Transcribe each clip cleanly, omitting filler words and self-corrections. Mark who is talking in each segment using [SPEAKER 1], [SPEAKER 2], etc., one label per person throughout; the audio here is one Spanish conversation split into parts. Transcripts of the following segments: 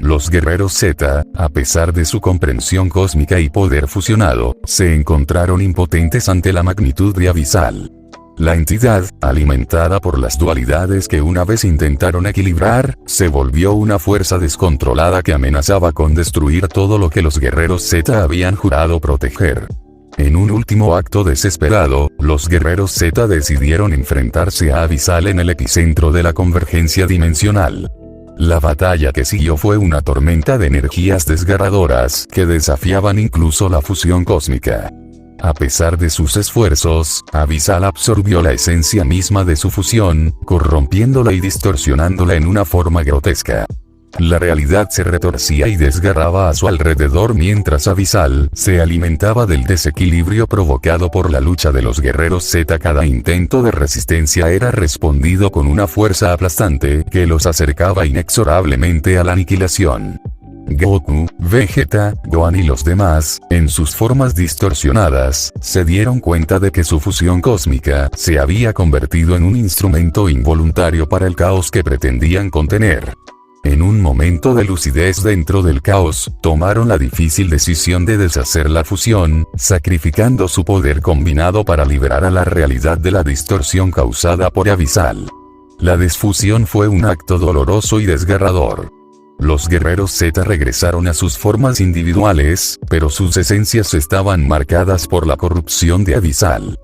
[SPEAKER 1] los guerreros Z, a pesar de su comprensión cósmica y poder fusionado, se encontraron impotentes ante la magnitud de Abyssal. La entidad, alimentada por las dualidades que una vez intentaron equilibrar, se volvió una fuerza descontrolada que amenazaba con destruir todo lo que los guerreros Z habían jurado proteger. En un último acto desesperado, los guerreros Z decidieron enfrentarse a Abyssal en el epicentro de la convergencia dimensional. La batalla que siguió fue una tormenta de energías desgarradoras que desafiaban incluso la fusión cósmica. A pesar de sus esfuerzos, Abyssal absorbió la esencia misma de su fusión, corrompiéndola y distorsionándola en una forma grotesca. La realidad se retorcía y desgarraba a su alrededor mientras Abyssal se alimentaba del desequilibrio provocado por la lucha de los guerreros Z. Cada intento de resistencia era respondido con una fuerza aplastante que los acercaba inexorablemente a la aniquilación. Goku, Vegeta, Gohan y los demás, en sus formas distorsionadas, se dieron cuenta de que su fusión cósmica se había convertido en un instrumento involuntario para el caos que pretendían contener. En un momento de lucidez dentro del caos, tomaron la difícil decisión de deshacer la fusión, sacrificando su poder combinado para liberar a la realidad de la distorsión causada por Abyssal. La desfusión fue un acto doloroso y desgarrador. Los guerreros Z regresaron a sus formas individuales, pero sus esencias estaban marcadas por la corrupción de Abyssal.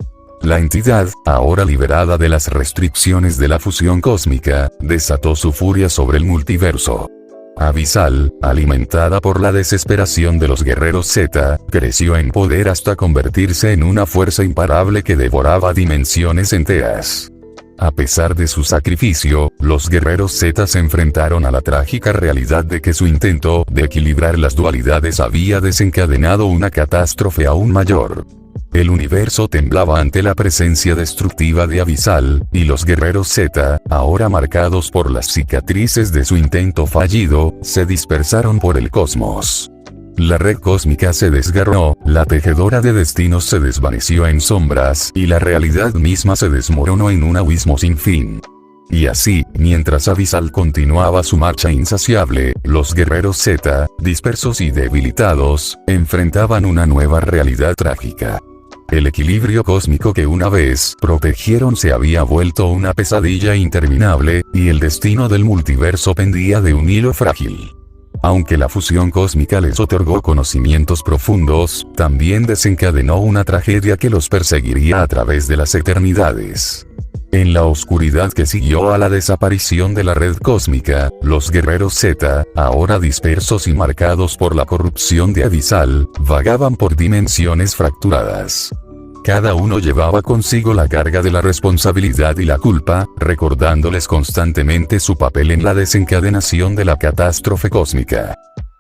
[SPEAKER 1] La entidad, ahora liberada de las restricciones de la fusión cósmica, desató su furia sobre el multiverso. Abyssal, alimentada por la desesperación de los guerreros Z, creció en poder hasta convertirse en una fuerza imparable que devoraba dimensiones enteras. A pesar de su sacrificio, los guerreros Z se enfrentaron a la trágica realidad de que su intento de equilibrar las dualidades había desencadenado una catástrofe aún mayor. El universo temblaba ante la presencia destructiva de Abyssal, y los guerreros Z, ahora marcados por las cicatrices de su intento fallido, se dispersaron por el cosmos. La red cósmica se desgarró, la tejedora de destinos se desvaneció en sombras y la realidad misma se desmoronó en un abismo sin fin. Y así, mientras Abyssal continuaba su marcha insaciable, los guerreros Z, dispersos y debilitados, enfrentaban una nueva realidad trágica. El equilibrio cósmico que una vez protegieron se había vuelto una pesadilla interminable, y el destino del multiverso pendía de un hilo frágil. Aunque la fusión cósmica les otorgó conocimientos profundos, también desencadenó una tragedia que los perseguiría a través de las eternidades. En la oscuridad que siguió a la desaparición de la red cósmica, los guerreros Z, ahora dispersos y marcados por la corrupción de Abyssal, vagaban por dimensiones fracturadas. Cada uno llevaba consigo la carga de la responsabilidad y la culpa, recordándoles constantemente su papel en la desencadenación de la catástrofe cósmica.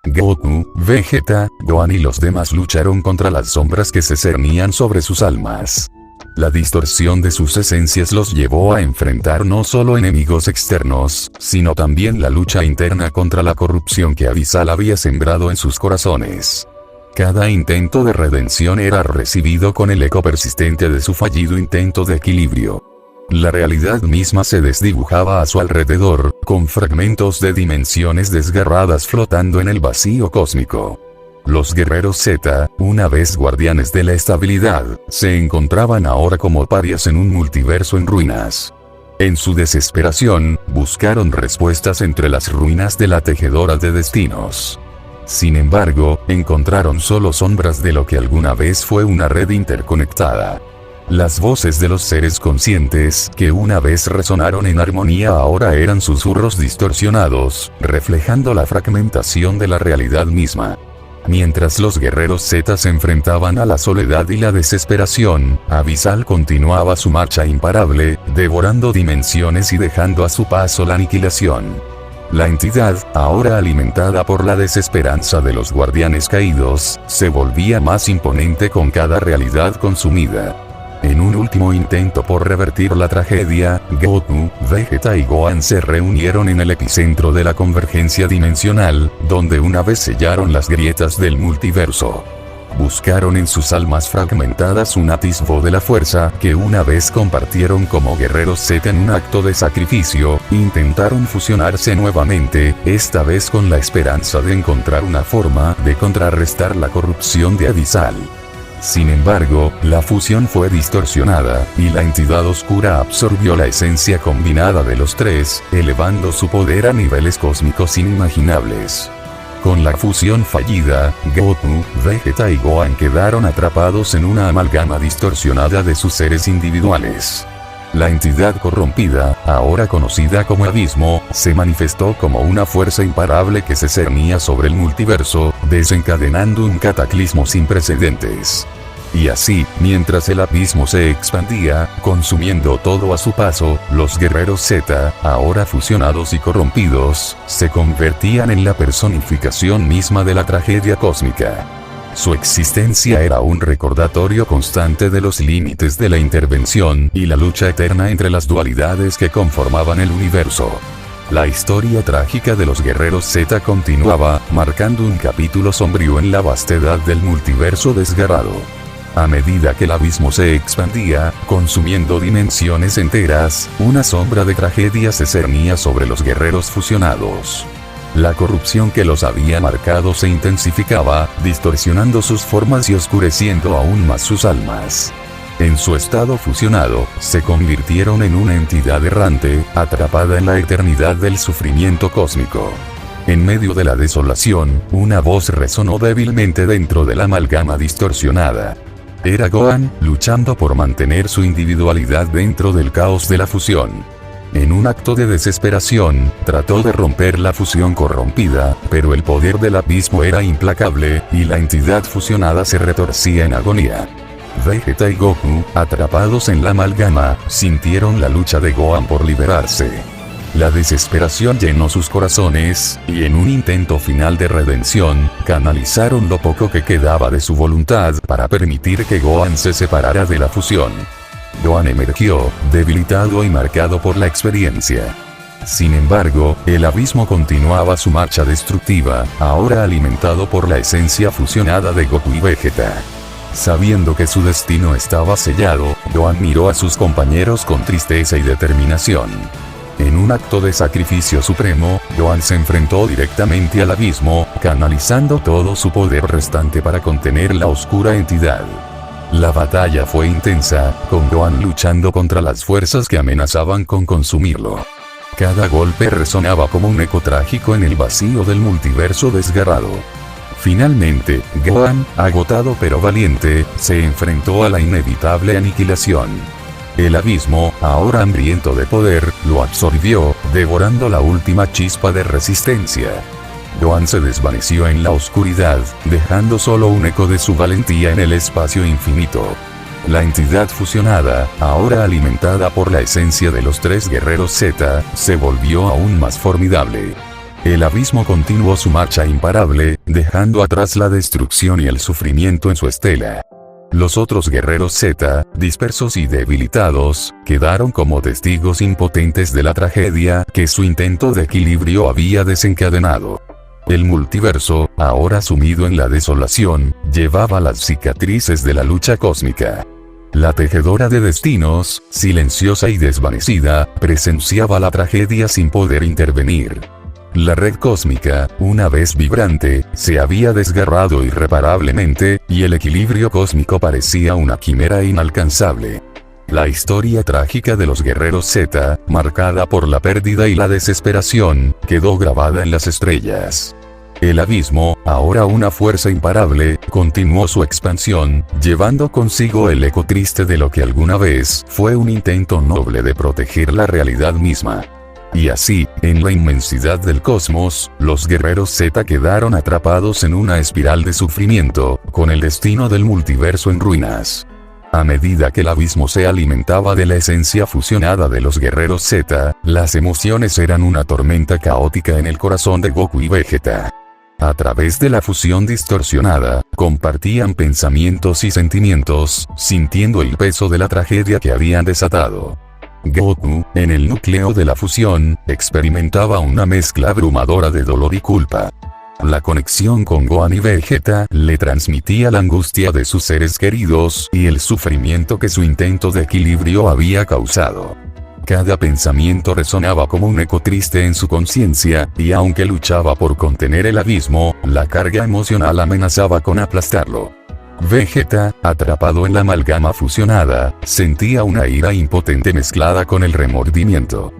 [SPEAKER 1] Goku, Vegeta, Gohan y los demás lucharon contra las sombras que se cernían sobre sus almas. La distorsión de sus esencias los llevó a enfrentar no solo enemigos externos, sino también la lucha interna contra la corrupción que Abyssal había sembrado en sus corazones. Cada intento de redención era recibido con el eco persistente de su fallido intento de equilibrio. La realidad misma se desdibujaba a su alrededor, con fragmentos de dimensiones desgarradas flotando en el vacío cósmico. Los guerreros Z, una vez guardianes de la estabilidad, se encontraban ahora como parias en un multiverso en ruinas. En su desesperación, buscaron respuestas entre las ruinas de la tejedora de destinos. Sin embargo, encontraron solo sombras de lo que alguna vez fue una red interconectada. Las voces de los seres conscientes que una vez resonaron en armonía ahora eran susurros distorsionados, reflejando la fragmentación de la realidad misma. Mientras los guerreros Z se enfrentaban a la soledad y la desesperación, Abyssal continuaba su marcha imparable, devorando dimensiones y dejando a su paso la aniquilación. La entidad, ahora alimentada por la desesperanza de los guardianes caídos, se volvía más imponente con cada realidad consumida. En un último intento por revertir la tragedia, Goku, Vegeta y Gohan se reunieron en el epicentro de la convergencia dimensional, donde una vez sellaron las grietas del multiverso. buscaron en sus almas fragmentadas un atisbo de la fuerza que una vez compartieron como guerreros Z en un acto de sacrificio, intentaron fusionarse nuevamente, esta vez con la esperanza de encontrar una forma de contrarrestar la corrupción de Abyssal. Sin embargo, la fusión fue distorsionada, y la entidad oscura absorbió la esencia combinada de los tres, elevando su poder a niveles cósmicos inimaginables. Con la fusión fallida, Goku, Vegeta y Gohan quedaron atrapados en una amalgama distorsionada de sus seres individuales. La entidad corrompida, ahora conocida como Abismo, se manifestó como una fuerza imparable que se cernía sobre el multiverso, desencadenando un cataclismo sin precedentes. Y así, mientras el abismo se expandía, consumiendo todo a su paso, los guerreros Z, ahora fusionados y corrompidos, se convertían en la personificación misma de la tragedia cósmica. Su existencia era un recordatorio constante de los límites de la intervención y la lucha eterna entre las dualidades que conformaban el universo. La historia trágica de los guerreros Z continuaba, marcando un capítulo sombrío en la vastedad del multiverso desgarrado. A medida que el abismo se expandía, consumiendo dimensiones enteras, una sombra de tragedia se cernía sobre los guerreros fusionados. La corrupción que los había marcado se intensificaba, distorsionando sus formas y oscureciendo aún más sus almas. En su estado fusionado, se convirtieron en una entidad errante, atrapada en la eternidad del sufrimiento cósmico. En medio de la desolación, una voz resonó débilmente dentro de la amalgama distorsionada. Era Gohan, luchando por mantener su individualidad dentro del caos de la fusión. En un acto de desesperación, trató de romper la fusión corrompida, pero el poder del abismo era implacable, y la entidad fusionada se retorcía en agonía. Vegeta y Goku, atrapados en la amalgama, sintieron la lucha de Gohan por liberarse. La desesperación llenó sus corazones, y en un intento final de redención, canalizaron lo poco que quedaba de su voluntad para permitir que Gohan se separara de la fusión. Gohan emergió, debilitado y marcado por la experiencia. Sin embargo, el abismo continuaba su marcha destructiva, ahora alimentado por la esencia fusionada de Goku y Vegeta. Sabiendo que su destino estaba sellado, Gohan miró a sus compañeros con tristeza y determinación. En un acto de sacrificio supremo, Gohan se enfrentó directamente al abismo, canalizando todo su poder restante para contener la oscura entidad. La batalla fue intensa, con Gohan luchando contra las fuerzas que amenazaban con consumirlo. Cada golpe resonaba como un eco trágico en el vacío del multiverso desgarrado. Finalmente, Gohan, agotado pero valiente, se enfrentó a la inevitable aniquilación. El abismo, ahora hambriento de poder, lo absorbió, devorando la última chispa de resistencia. Gohan se desvaneció en la oscuridad, dejando solo un eco de su valentía en el espacio infinito. La entidad fusionada, ahora alimentada por la esencia de los tres guerreros Z, se volvió aún más formidable. El abismo continuó su marcha imparable, dejando atrás la destrucción y el sufrimiento en su estela. Los otros guerreros Z, dispersos y debilitados, quedaron como testigos impotentes de la tragedia que su intento de equilibrio había desencadenado. El multiverso, ahora sumido en la desolación, llevaba las cicatrices de la lucha cósmica. La tejedora de destinos, silenciosa y desvanecida, presenciaba la tragedia sin poder intervenir. La red cósmica, una vez vibrante, se había desgarrado irreparablemente, y el equilibrio cósmico parecía una quimera inalcanzable. La historia trágica de los guerreros Z, marcada por la pérdida y la desesperación, quedó grabada en las estrellas. El abismo, ahora una fuerza imparable, continuó su expansión, llevando consigo el eco triste de lo que alguna vez fue un intento noble de proteger la realidad misma. Y así, en la inmensidad del cosmos, los guerreros Z quedaron atrapados en una espiral de sufrimiento, con el destino del multiverso en ruinas. A medida que el abismo se alimentaba de la esencia fusionada de los guerreros Z, las emociones eran una tormenta caótica en el corazón de Goku y Vegeta. A través de la fusión distorsionada, compartían pensamientos y sentimientos, sintiendo el peso de la tragedia que habían desatado. Goku, en el núcleo de la fusión, experimentaba una mezcla abrumadora de dolor y culpa. La conexión con Gohan y Vegeta le transmitía la angustia de sus seres queridos y el sufrimiento que su intento de equilibrio había causado. Cada pensamiento resonaba como un eco triste en su conciencia, y aunque luchaba por contener el abismo, la carga emocional amenazaba con aplastarlo. Vegeta, atrapado en la amalgama fusionada, sentía una ira impotente mezclada con el remordimiento.